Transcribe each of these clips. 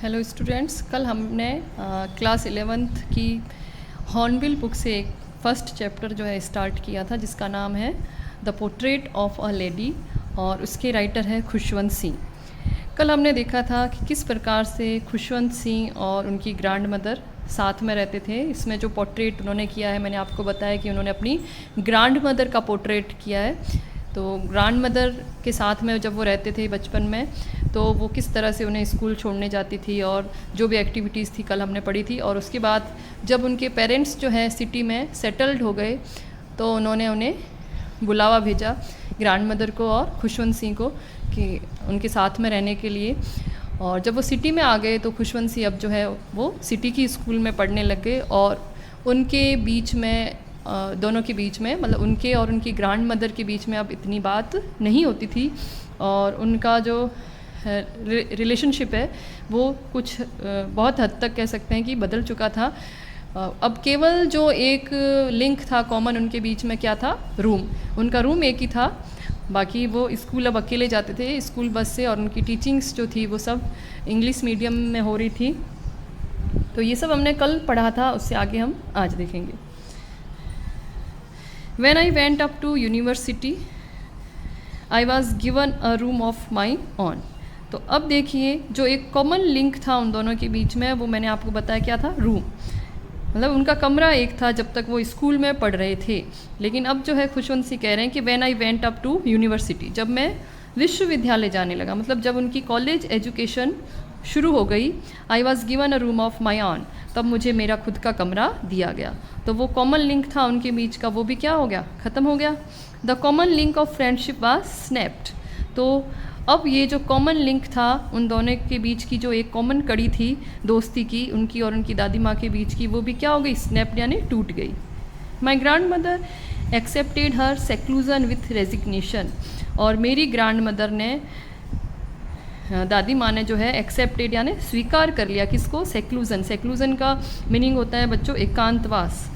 Hello students, कल हमने class 11th की हॉर्नबिल बुक से एक फर्स्ट चैप्टर जो है स्टार्ट किया था, जिसका नाम है the portrait of a lady और उसके राइटर है खुशवंत सिंह। कल हमने देखा था कि किस प्रकार से खुशवंत सिंह और उनकी ग्रैंड मदर साथ में रहते थे। इसमें जो पोर्ट्रेट उन्होंने किया है, मैंने आपको बताया कि उन्होंने अपनी ग्रैंड मदर का पोर्ट्रेट किया है। तो ग्रैंड मदर के साथ में जब वो रहते थे बचपन में, तो वो किस तरह से उन्हें स्कूल छोड़ने जाती थी और जो भी एक्टिविटीज़ थी कल हमने पढ़ी थी। और उसके बाद जब उनके पेरेंट्स जो है सिटी में सेटल्ड हो गए, तो उन्होंने उन्हें बुलावा भेजा ग्रैंड मदर को और खुशवंत सिंह को कि उनके साथ में रहने के लिए। और जब वो सिटी में आ गए तो खुशवंत सिंह अब जो है वो सिटी की स्कूल में पढ़ने लग गए। और उनके बीच में दोनों के बीच में, मतलब उनके और उनकी ग्रैंड मदर के बीच में अब इतनी बात नहीं होती थी और उनका जो रिलेशनशिप है वो कुछ बहुत हद तक कह सकते हैं कि बदल चुका था। अब केवल जो एक लिंक था कॉमन उनके बीच में क्या था, रूम। उनका रूम एक ही था, बाकी वो स्कूल अब अकेले जाते थे स्कूल बस से, और उनकी टीचिंग्स जो थी वो सब इंग्लिश मीडियम में हो रही थी। तो ये सब हमने कल पढ़ा था, उससे आगे हम आज देखेंगे। When I went up to university, I was given a room of my own. तो अब देखिए, जो एक कॉमन लिंक था उन दोनों के बीच में, वो मैंने आपको बताया क्या था, रूम। मतलब उनका कमरा एक था जब तक वो स्कूल में पढ़ रहे थे। लेकिन अब जो है खुशवंत सिंह कह रहे हैं कि when I went up to university, जब मैं विश्वविद्यालय जाने लगा, मतलब जब उनकी कॉलेज एजुकेशन शुरू हो गई, I was given a room of my on, तब मुझे मेरा खुद का कमरा दिया गया। तो वो कॉमन लिंक था उनके बीच का, वो भी क्या हो गया, ख़त्म हो गया। The common link of friendship was snapped. तो अब ये जो कॉमन लिंक था उन दोनों के बीच की, जो एक कॉमन कड़ी थी दोस्ती की उनकी और उनकी दादी माँ के बीच की, वो भी क्या हो गई, स्नैप्ड यानी टूट गई। My grand mother accepted her seclusion with resignation. और मेरी ग्रैंड मदर ने, दादी माँ ने जो है एक्सेप्टेड यानी स्वीकार कर लिया, किसको, सेक्लूजन। सेक्लूजन का मीनिंग होता है बच्चों एकांतवास,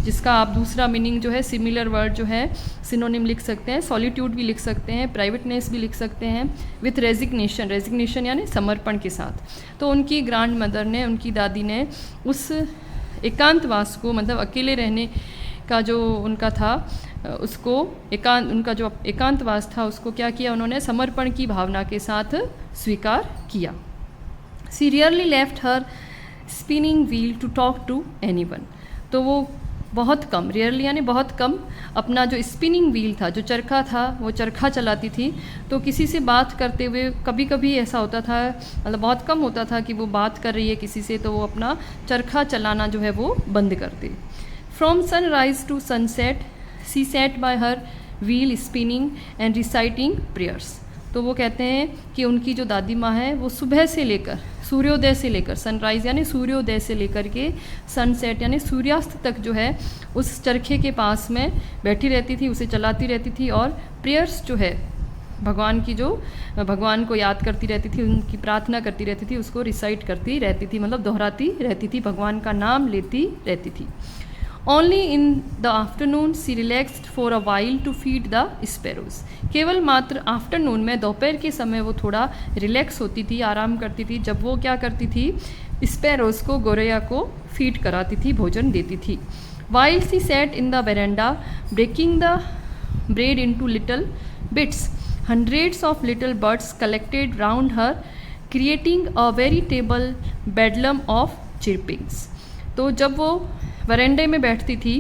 जिसका आप दूसरा मीनिंग जो है सिमिलर वर्ड जो है सिनोनिम लिख सकते हैं, सॉलिट्यूड भी लिख सकते हैं, प्राइवेटनेस भी लिख सकते हैं, विथ रेजिग्नेशन। रेजिग्नेशन यानी समर्पण के साथ। तो उनकी ग्रैंड मदर ने, उनकी दादी ने उस एकांतवास को, मतलब अकेले रहने का जो उनका था उसको, उनका जो एकांतवास था उसको क्या किया उन्होंने, समर्पण की भावना के साथ स्वीकार किया। She rarely left her spinning wheel to talk to anyone. तो वो बहुत कम, रियरली यानी बहुत कम, अपना जो स्पिनिंग व्हील था, जो चरखा था, वो चरखा चलाती थी। तो किसी से बात करते हुए कभी कभी ऐसा होता था, मतलब बहुत कम होता था कि वो बात कर रही है किसी से, तो वो अपना चरखा चलाना जो है वो बंद कर दे। From sunrise to sunset she sat by her wheel spinning and reciting prayers. तो वो कहते हैं कि उनकी जो दादी माँ है वो सुबह से लेकर, सूर्योदय से लेकर, सनराइज़ यानी सूर्योदय से लेकर के सनसेट यानी सूर्यास्त तक जो है उस चरखे के पास में बैठी रहती थी, उसे चलाती रहती थी और प्रेयर्स जो है भगवान की, जो भगवान को याद करती रहती थी, उनकी प्रार्थना करती रहती थी, उसको रिसाइट करती रहती थी, मतलब दोहराती रहती थी, भगवान का नाम लेती रहती थी। Only in the afternoon she relaxed for a while to feed the sparrows. केवल मात्र आफ्टरनून में, दोपहर के समय वो थोड़ा रिलैक्स होती थी, आराम करती थी, जब वो क्या करती थी, स्पैरोज को, गोरैया को फीड कराती थी, भोजन देती थी। While she sat in the veranda breaking the bread into little bits, hundreds of little birds collected round her, creating a veritable bedlam of chirpings. तो जब वो वरेंडे में बैठती थी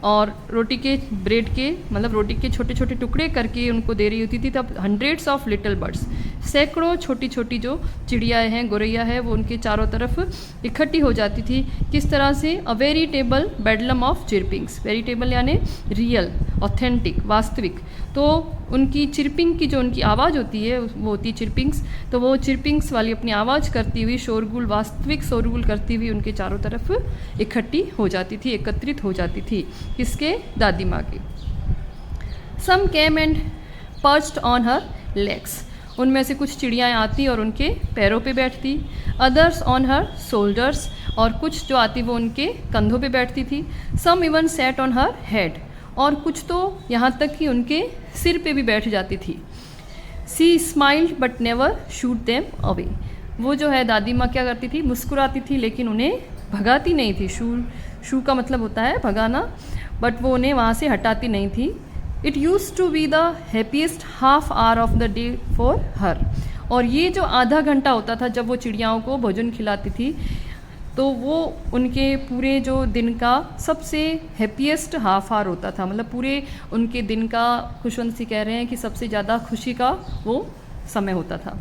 और रोटी के, ब्रेड के, मतलब रोटी के छोटे छोटे टुकड़े करके उनको दे रही होती थी, तब हंड्रेड्स ऑफ लिटिल बर्ड्स, सैकड़ों छोटी छोटी जो चिड़ियाँ हैं, गोरैया है, वो उनके चारों तरफ इकट्ठी हो जाती थी। किस तरह से, अ वेरिटेबल बेडलम ऑफ चिरपिंग्स। वेरिटेबल यानी रियल, ऑथेंटिक, वास्तविक। तो उनकी चिरपिंग की जो उनकी आवाज़ होती है वो होती है चिरपिंग्स। तो वो चिरपिंग्स वाली अपनी आवाज़ करती हुई, शोरगुल, वास्तविक शोरगुल करती हुई उनके चारों तरफ इकट्ठी हो जाती थी, एकत्रित हो जाती थी। किसके, दादी माँ के। Some came and perched on her legs. उनमें से कुछ चिड़ियाँ आती और उनके पैरों पे बैठती। अदर्स ऑन हर शोल्डर्स, और कुछ जो आती वो उनके कंधों पे बैठती थी। Some even sat on her head, और कुछ तो यहाँ तक कि उनके सिर पे भी बैठ जाती थी। She smiled but never shooed them away. वो जो है दादी माँ क्या करती थी, मुस्कुराती थी लेकिन उन्हें भगाती नहीं थी। शू का मतलब होता है भगाना, बट वो उन्हें वहाँ से हटाती नहीं थी। It use to be the happiest half hour of the day for her. और ये जो आधा घंटा होता था जब वो चिड़ियाओं को भोजन खिलाती थी, तो वो उनके पूरे जो दिन का सबसे हैप्पीएस्ट हाफ आवर होता था। मतलब पूरे उनके दिन का, खुशवंत सी कह रहे हैं कि सबसे ज़्यादा खुशी का वो समय होता था।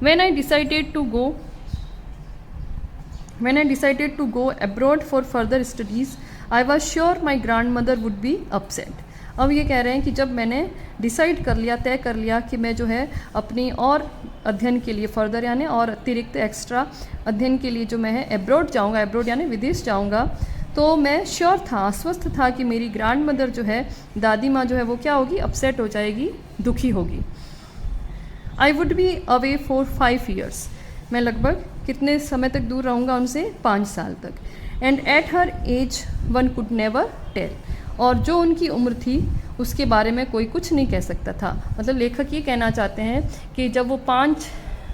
When I decided to go abroad for further studies, I was sure my grandmother would be upset. अब ये कह रहे हैं कि जब मैंने डिसाइड कर लिया, तय कर लिया कि मैं जो है अपनी और अध्ययन के लिए, फर्दर यानी और अतिरिक्त एक्स्ट्रा अध्ययन के लिए जो मैं है एब्रॉड जाऊँगा, एब्रॉड यानी विदेश जाऊँगा, तो मैं श्योर था, आश्वस्त था कि मेरी ग्रैंड मदर जो है, दादी माँ जो है वो क्या होगी, अपसेट हो जाएगी, दुखी होगी। I would be away for 5 years, मैं लगभग कितने समय तक दूर रहूँगा उनसे, 5 साल तक। And at her age one could never tell, और जो उनकी उम्र थी उसके बारे में कोई कुछ नहीं कह सकता था। मतलब लेखक ये कहना चाहते हैं कि जब वो 5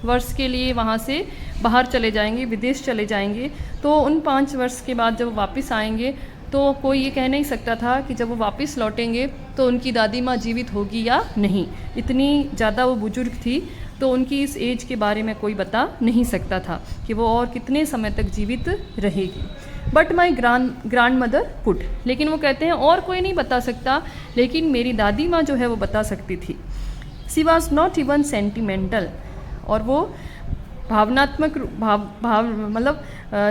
वर्ष के लिए वहाँ से बाहर चले जाएंगे, विदेश चले जाएंगे, तो उन 5 वर्ष के बाद जब वापस आएंगे तो कोई ये कह नहीं सकता था कि जब वो वापस लौटेंगे तो उनकी दादी माँ जीवित होगी या नहीं। इतनी ज़्यादा वो बुजुर्ग थी, तो उनकी इस एज के बारे में कोई बता नहीं सकता था कि वो और कितने समय तक जीवित रहेगी। But my grand mother could, लेकिन वो कहते हैं और कोई नहीं बता सकता, लेकिन मेरी दादी माँ जो है वो बता सकती थी। सी वॉज नॉट इवन सेंटिमेंटल, और वो भावनात्मक मतलब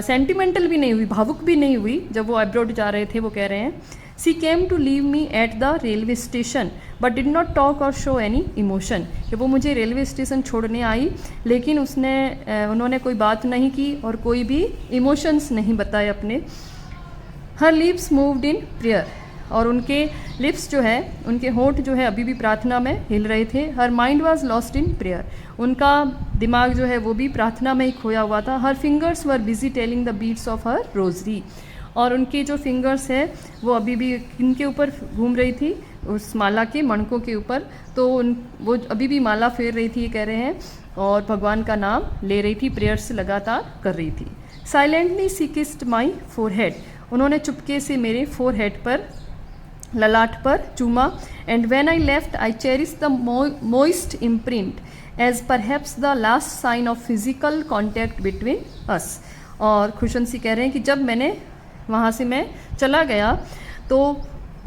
सेंटिमेंटल भी नहीं हुई, भावुक भी नहीं हुई जब वो अब्रॉड जा रहे थे। वो कह रहे हैं she came to leave me at the railway station but did not talk or show any emotion, कि वो मुझे रेलवे स्टेशन छोड़ने आई लेकिन उन्होंने कोई बात नहीं की और कोई भी इमोशंस नहीं बताए अपने। हर लिप्स मूव्ड इन प्रेयर, और उनके लिप्स जो है, उनके होंठ जो है अभी भी प्रार्थना में हिल रहे थे। Her mind was lost in prayer, उनका दिमाग जो है वो भी प्रार्थना में ही खोया हुआ था। Her fingers were busy telling the beads of her rosary, और उनके जो फिंगर्स है वो अभी भी इनके ऊपर घूम रही थी, उस माला के मणकों के ऊपर, तो वो अभी भी माला फेर रही थी, ये कह रहे हैं, और भगवान का नाम ले रही थी, प्रेयर्स लगातार कर रही थी। Silently she kissed my forehead, उन्होंने चुपके से मेरे फोरहेड पर, ललाट पर चूमा। And when I left I cherish the moist imprint as perhaps the last sign of physical contact between us. और खुशवंत सी कह रहे हैं कि जब मैंने वहाँ से मैं चला गया तो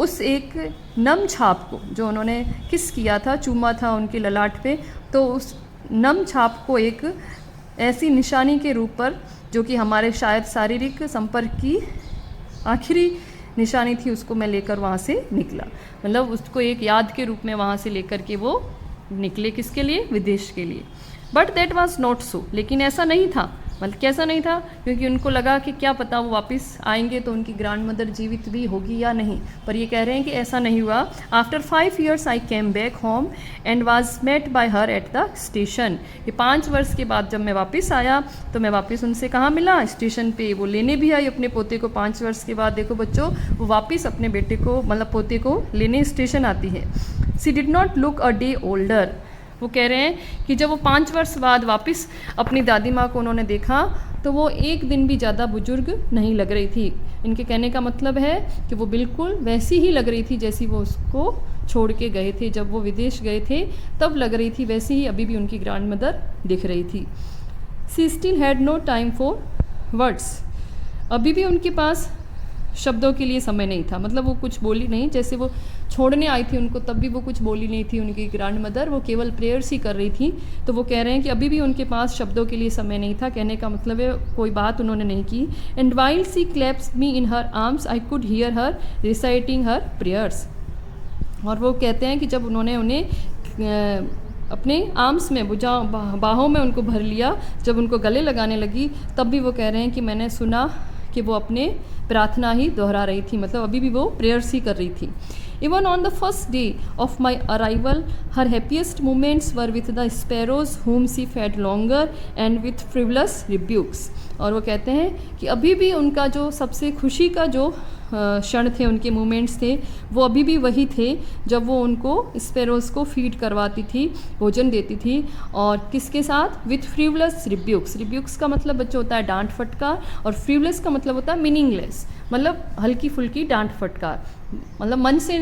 उस एक नम छाप को, जो उन्होंने किस किया था, चूमा था उनके ललाट पे, तो उस नम छाप को एक ऐसी निशानी के रूप पर, जो कि हमारे शायद शारीरिक संपर्क की आखिरी निशानी थी, उसको मैं लेकर वहाँ से निकला। मतलब उसको एक याद के रूप में वहाँ से लेकर के वो निकले, किसके लिए, विदेश के लिए। But that was not so, लेकिन ऐसा नहीं था। मतलब कैसा नहीं था, क्योंकि उनको लगा कि क्या पता वो वापस आएंगे तो उनकी ग्रैंड मदर जीवित भी होगी या नहीं, पर ये कह रहे हैं कि ऐसा नहीं हुआ। After 5 years I came back home and was met by her at the station, कि 5 वर्ष के बाद जब मैं वापस आया तो मैं वापस उनसे कहाँ मिला, स्टेशन पे। वो लेने भी आई अपने पोते को 5 वर्ष के बाद। देखो बच्चों, वो वापस अपने बेटे को, मतलब पोते को लेने स्टेशन आती है। She did not look a day older, वो कह रहे हैं कि जब वो 5 वर्ष बाद वापस अपनी दादी माँ को उन्होंने देखा तो वो एक दिन भी ज़्यादा बुजुर्ग नहीं लग रही थी। इनके कहने का मतलब है कि वो बिल्कुल वैसी ही लग रही थी जैसी वो उसको छोड़ के गए थे, जब वो विदेश गए थे तब लग रही थी, वैसे ही अभी भी उनकी ग्रैंड मदर दिख रही थी। She still had no time for words, अभी भी उनके पास शब्दों के लिए समय नहीं था। मतलब वो कुछ बोली नहीं, जैसे वो छोड़ने आई थी उनको तब भी वो कुछ बोली नहीं थी उनकी ग्रैंड मदर, वो केवल प्रेयर्स ही कर रही थी। तो वो कह रहे हैं कि अभी भी उनके पास शब्दों के लिए समय नहीं था, कहने का मतलब है कोई बात उन्होंने नहीं की। And while she clasped me in her arms I could hear her reciting her prayers, और वो कहते हैं कि जब उन्होंने उन्हें अपने आर्म्स में, बाहों में उनको भर लिया, जब उनको गले लगाने लगी, तब भी वो कह रहे हैं कि मैंने सुना कि वो अपने प्रार्थना ही दोहरा रही थी, मतलब अभी भी वो प्रेयर्स ही कर रही थी। Even on the first day of my arrival her happiest moments were with the sparrows whom she fed longer and with frivolous rebukes, और वो कहते हैं कि अभी भी उनका जो सबसे खुशी का जो क्षण थे, उनके मोमेंट्स थे, वो अभी भी वही थे जब वो उनको स्पैरोज़ को फीड करवाती थी, भोजन देती थी। और किसके साथ? विथ फ्रीवलेस रिब्यूक्स। रिब्यूक्स का मतलब बच्चों होता है डांट फटकार, और फ्रीवलेस का मतलब होता है मीनिंगलेस, मतलब हल्की फुल्की डांट फटकार, मतलब मन से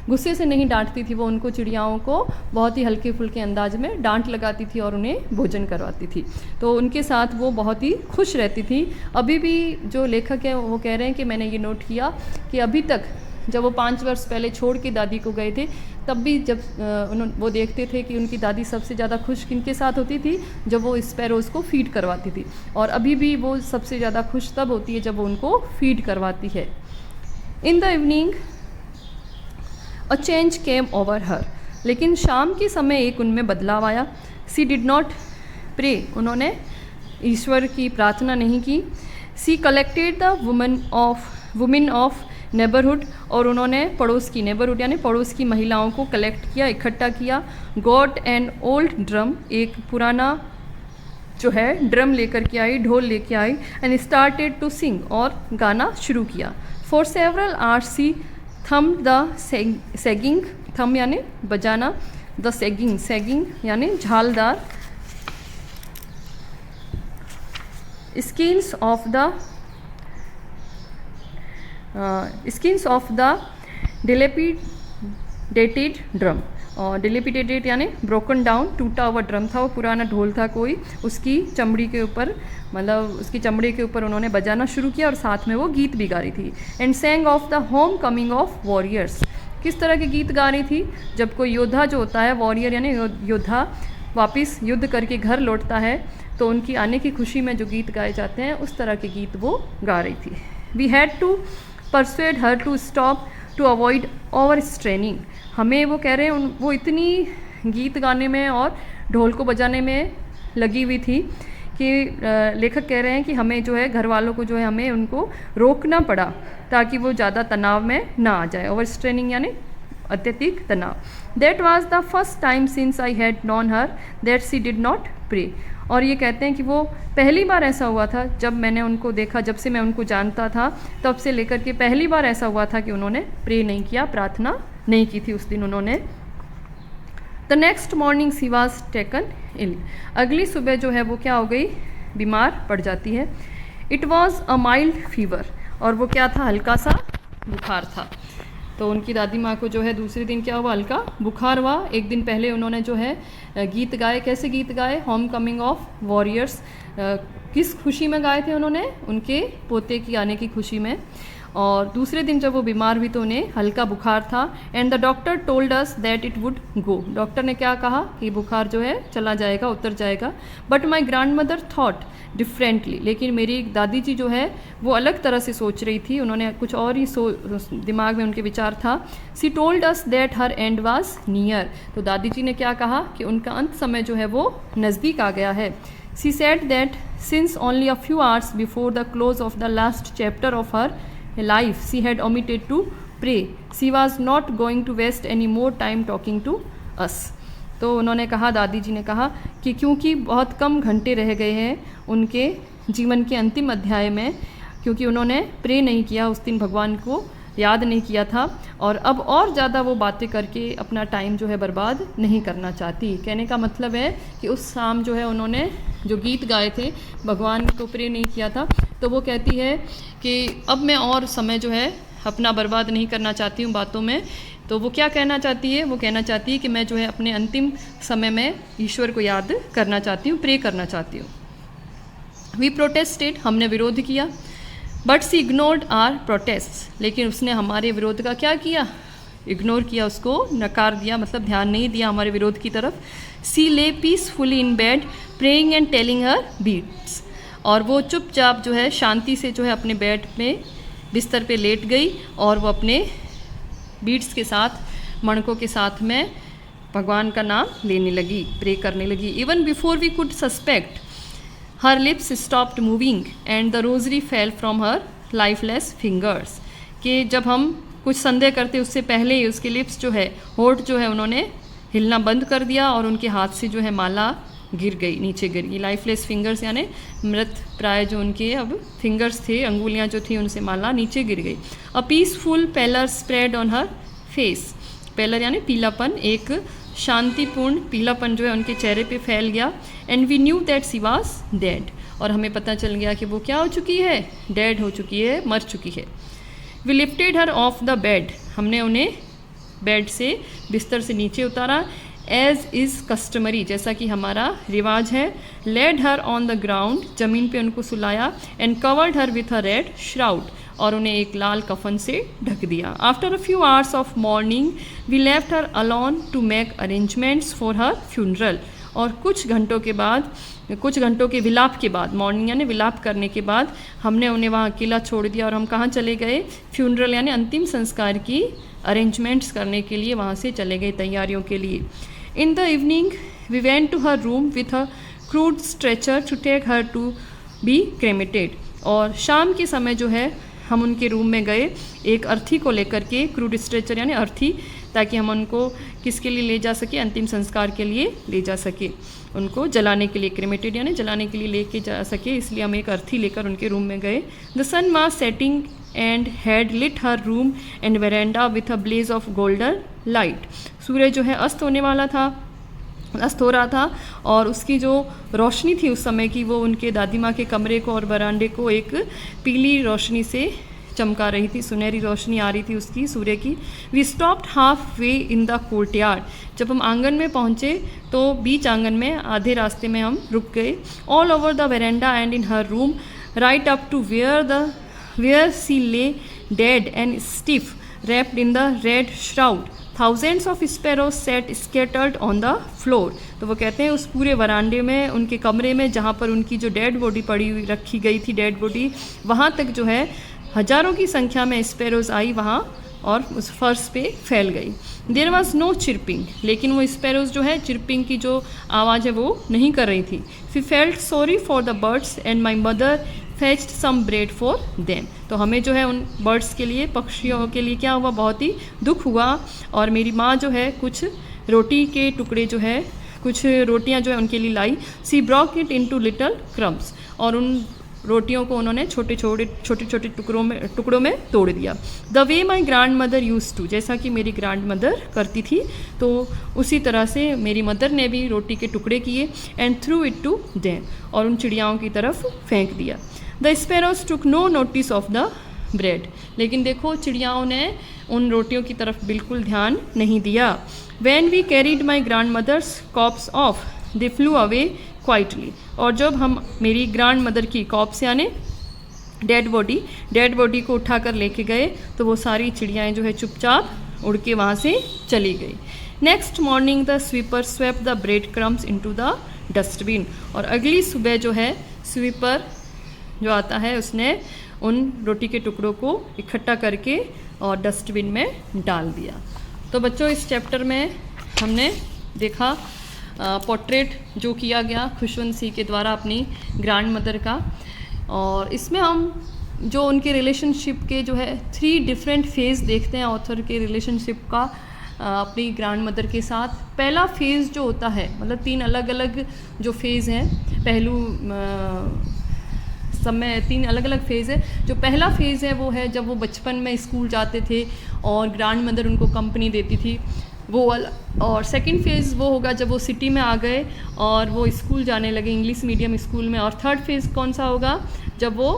गुस्से से नहीं डांटती थी वो उनको, चिड़ियाओं को बहुत ही हल्के फुल्के अंदाज में डांट लगाती थी और उन्हें भोजन करवाती थी। तो उनके साथ वो बहुत ही खुश रहती थी। अभी भी जो लेखक है वो कह रहे हैं कि मैंने ये नोट किया कि अभी तक जब वो 5 वर्ष पहले छोड़ के दादी को गए थे, तब भी जब वो देखते थे कि उनकी दादी सबसे ज़्यादा खुश किनके साथ होती थी, जब वो स्पैरोज़ को फीड करवाती थी। और अभी भी वो सबसे ज़्यादा खुश तब होती है जब वो उनको फीड करवाती है। In the evening a change came over her. लेकिन शाम के समय एक उनमें बदलाव आया। She did not pray. उन्होंने ईश्वर की प्रार्थना नहीं की। She collected the women of neighbourhood. और उन्होंने पड़ोस की, नेबरहुड यानी पड़ोस की महिलाओं को कलेक्ट किया, इकट्ठा किया। Got an old drum. एक पुराना जो है ड्रम लेकर के आई, ढोल लेके आई। And started to sing. और गाना शुरू किया। For several hours she thumped the sagging. Thump यानी बजाना, द सेगिंग, सेगिंग यानी झालदार। Skins of the dilapidated drum. और डिलेपिडेटेड यानी ब्रोकन डाउन, टूटा हुआ ड्रम था, वो पुराना ढोल था कोई, उसकी चमड़ी के ऊपर, मतलब उसकी चमड़ी के ऊपर उन्होंने बजाना शुरू किया और साथ में वो गीत भी गा रही थी। And सैंग of the home coming of warriors. किस तरह के गीत गा रही थी? जब कोई योद्धा जो होता है, वॉरियर यानी योद्धा, वापस युद्ध करके घर लौटता है तो उनकी आने की खुशी में जो गीत गाए जाते हैं, उस तरह के गीत वो गा रही थी। We had to persuade her to stop to avoid over straining. हमें वो कह रहे हैं वो इतनी गीत गाने में और ढोल को बजाने में लगी हुई थी कि लेखक कह रहे हैं कि हमें जो है घर वालों को जो है हमें उनको रोकना पड़ा ताकि वो ज़्यादा तनाव में ना आ जाए। ओवर स्ट्रेनिंग यानी अत्यधिक तनाव। That was the first time since I had known her that she did not pray. और ये कहते हैं कि वो पहली बार ऐसा हुआ था जब मैंने उनको देखा, जब से मैं उनको जानता था तब से लेकर के पहली बार ऐसा हुआ था कि उन्होंने प्रे नहीं किया, प्रार्थना नहीं की थी उस दिन उन्होंने। The next morning she was taken ill. अगली सुबह जो है वो क्या हो गई? बीमार पड़ जाती है। It was a mild fever. और वो क्या था? हल्का सा बुखार था। तो उनकी दादी माँ को जो है दूसरे दिन क्या हुआ? हल्का बुखार हुआ। एक दिन पहले उन्होंने जो है गीत गाए। कैसे गीत गाए? Home coming of warriors. किस खुशी में गाए थे उन्होंने? उनके पोते की आने की खुशी में। और दूसरे दिन जब वो बीमार हुई तो उन्हें हल्का बुखार था। And the doctor told us that it would go. Doctor ने क्या कहा? कि बुखार जो है चला जाएगा, उतर जाएगा। But my grand mother thought differently. लेकिन मेरी दादी जी जो है वो अलग तरह से सोच रही थी, उन्होंने कुछ और ही दिमाग में उनके विचार था। सी told us that her and was near. तो दादी जी ने क्या कहा? कि उनका अंत समय जो है वो नज़दीक आ गया है। She said that since only a few hours before the close of the last chapter of her life she had omitted to pray. She was not going to waste any more time talking to us. तो उन्होंने कहा, दादी जी ने कहा कि क्योंकि बहुत कम घंटे रह गए हैं उनके जीवन के अंतिम अध्याय में, क्योंकि उन्होंने प्रे नहीं किया उस दिन, भगवान को याद नहीं किया था, और अब और ज़्यादा वो बातें करके अपना टाइम जो है बर्बाद नहीं करना चाहती। कहने का मतलब है कि उस शाम जो है उन्होंने जो गीत गाए थे, भगवान को प्रे नहीं किया था, तो वो कहती है कि अब मैं और समय जो है अपना बर्बाद नहीं करना चाहती हूँ बातों में। तो वो क्या कहना चाहती है? वो कहना चाहती है कि मैं जो है अपने अंतिम समय में ईश्वर को याद करना चाहती हूँ, प्रे करना चाहती हूँ। We protested. हमने विरोध किया। But she ignored our protest. लेकिन उसने हमारे विरोध का क्या किया? इग्नोर किया, उसको नकार दिया, मतलब ध्यान नहीं दिया हमारे विरोध की तरफ। She lay peacefully in bed praying and telling her beads. और वो चुपचाप जो है शांति से जो है अपने बेड में बिस्तर पे लेट गई और वो अपने बीट्स के साथ, मणकों के साथ में भगवान का नाम लेने लगी, प्रे करने लगी। Even before we could suspect her lips stopped moving and the rosary fell from her lifeless fingers. कि जब हम कुछ संदेह करते उससे पहले ही उसके लिप्स जो है, होठ जो है, उन्होंने हिलना बंद कर दिया और उनके हाथ से जो है माला गिर गई, नीचे गिर गई। लाइफलेस फिंगर्स यानी मृत प्राय जो उनके अब फिंगर्स थे, अंगुलियां जो थी उनसे माला नीचे गिर गई। A peaceful pallor spread on her face, pallor यानी पीलापन, एक शांतिपूर्ण पीलापन जो है उनके चेहरे पे फैल गया। And we knew that she was dead, और हमें पता चल गया कि वो क्या हो चुकी है, डेड हो चुकी है, मर चुकी है। We lifted her off the bed, हमने उन्हें बेड से, बिस्तर से नीचे उतारा। एज इज़ कस्टमरी, जैसा कि हमारा रिवाज है। Laid her on the ground, ज़मीन पे उनको सुलाया। And covered her with a red shroud, और उन्हें एक लाल कफन से ढक दिया। After a few hours of morning we left her alone to make arrangements for her funeral, और कुछ घंटों के विलाप के बाद, मॉर्निंग यानी विलाप करने के बाद, हमने उन्हें वहाँ अकेला छोड़ दिया। और हम कहाँ चले गए, फ्यूनरल यानी अंतिम संस्कार की अरेंजमेंट्स करने के लिए वहाँ से चले गए, तैयारियों के लिए। In the evening we went to her room with a crude stretcher to take her to be cremated, और शाम के समय जो है हम उनके रूम में गए एक अर्थी को लेकर के, क्रूड स्ट्रेचर यानी अर्थी, ताकि हम उनको किसके लिए ले जा सके, अंतिम संस्कार के लिए ले जा सके, उनको जलाने के लिए, क्रेमेटेड यानी जलाने के लिए लेके जा सके, इसलिए हम एक अर्थी लेकर उनके रूम में गए। The sun was setting and had lit her room and veranda with a blaze of golden light, सूर्य जो है अस्त हो रहा था, और उसकी जो रोशनी थी उस समय की, वो उनके दादी माँ के कमरे को और बरामदे को एक पीली रोशनी से चमका रही थी, सुनहरी रोशनी आ रही थी उसकी, सूर्य की। We stopped half way in the courtyard, जब हम आंगन में पहुँचे तो बीच आंगन में आधे रास्ते में हम रुक गए। All over the verandah and in her room right up to where she lay dead and stiff wrapped in the red shroud, thousands of sparrows sat scattered on the floor। तो वो कहते हैं उस पूरे वरांडे में, उनके कमरे में जहाँ पर उनकी जो डेड बॉडी पड़ी हुई रखी गई थी, डेड बॉडी, वहाँ तक जो है हजारों की संख्या में स्पैरोज आई वहाँ और उस फर्श पे फैल गई। देयर वॉज नो चिरपिंग, लेकिन वो स्पैरोज जो है चिरपिंग की जो आवाज़ है वो नहीं कर रही थी। We felt sorry for the birds and my mother fetched some bread for them, तो हमें जो है उन बर्ड्स के लिए, पक्षियों के लिए क्या हुआ, बहुत ही दुख हुआ, और मेरी माँ जो है कुछ रोटी के टुकड़े जो है, कुछ रोटियाँ जो है उनके लिए लाई। She broke it into little crumbs, और उन रोटियों को उन्होंने छोटे छोटे टुकड़ों में तोड़ दिया। The way my grandmother use to, जैसा कि मेरी ग्रैंड मदर करती थी, तो उसी तरह से मेरी मदर ने भी रोटी के टुकड़े किए। And threw it to them, और उन चिड़ियाओं की तरफ फेंक दिया। The sparrows took no notice of the bread, लेकिन देखो चिड़ियाओं ने उन रोटियों की तरफ बिल्कुल ध्यान नहीं दिया। When we carried my grandmother's corpse off they flew away quietly, और जब हम मेरी ग्रैंड मदर की कॉप्स यानी डेड बॉडी को उठाकर लेके गए, तो वो सारी चिड़ियाएँ जो है चुपचाप उड़ के वहाँ से चली गई। Next morning the sweeper swept the bread crumbs into the dustbin, और अगली सुबह जो है स्वीपर जो आता है उसने उन रोटी के टुकड़ों को इकट्ठा करके और डस्टबिन में डाल दिया। तो बच्चों इस चैप्टर में हमने देखा पोर्ट्रेट जो किया गया खुशवंत सिंह के द्वारा अपनी ग्रैंड मदर का, और इसमें हम जो उनके रिलेशनशिप के जो है 3 डिफरेंट फेज़ देखते हैं ऑथर के रिलेशनशिप का अपनी ग्रैंड मदर के साथ। पहला फेज़ जो होता है, मतलब 3 अलग अलग जो फेज़ हैं, पहलू समय 3 अलग अलग फेज़ है। जो पहला फेज़ है वो है जब वो बचपन में स्कूल जाते थे और ग्रैंड मदर उनको कंपनी देती थी, वो वाला। और सेकंड फेज़ वो होगा जब वो सिटी में आ गए और वो स्कूल जाने लगे इंग्लिश मीडियम स्कूल में। और थर्ड फेज़ कौन सा होगा, जब वो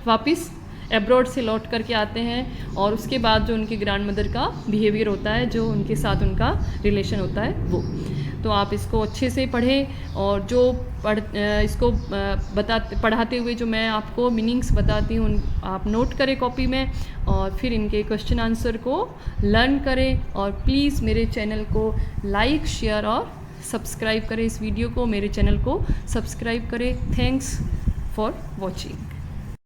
वापस एब्रॉड से लौट करके आते हैं और उसके बाद जो उनके ग्रैंड मदर का बिहेवियर होता है, जो उनके साथ उनका रिलेशन होता है वो। तो आप इसको अच्छे से पढ़ें, और जो इसको पढ़ाते हुए जो मैं आपको मीनिंग्स बताती हूँ आप नोट करें कॉपी में, और फिर इनके क्वेश्चन आंसर को लर्न करें। और प्लीज़ मेरे चैनल को लाइक, शेयर और सब्सक्राइब करें। इस वीडियो को, मेरे चैनल को सब्सक्राइब करें। Thanks for watching.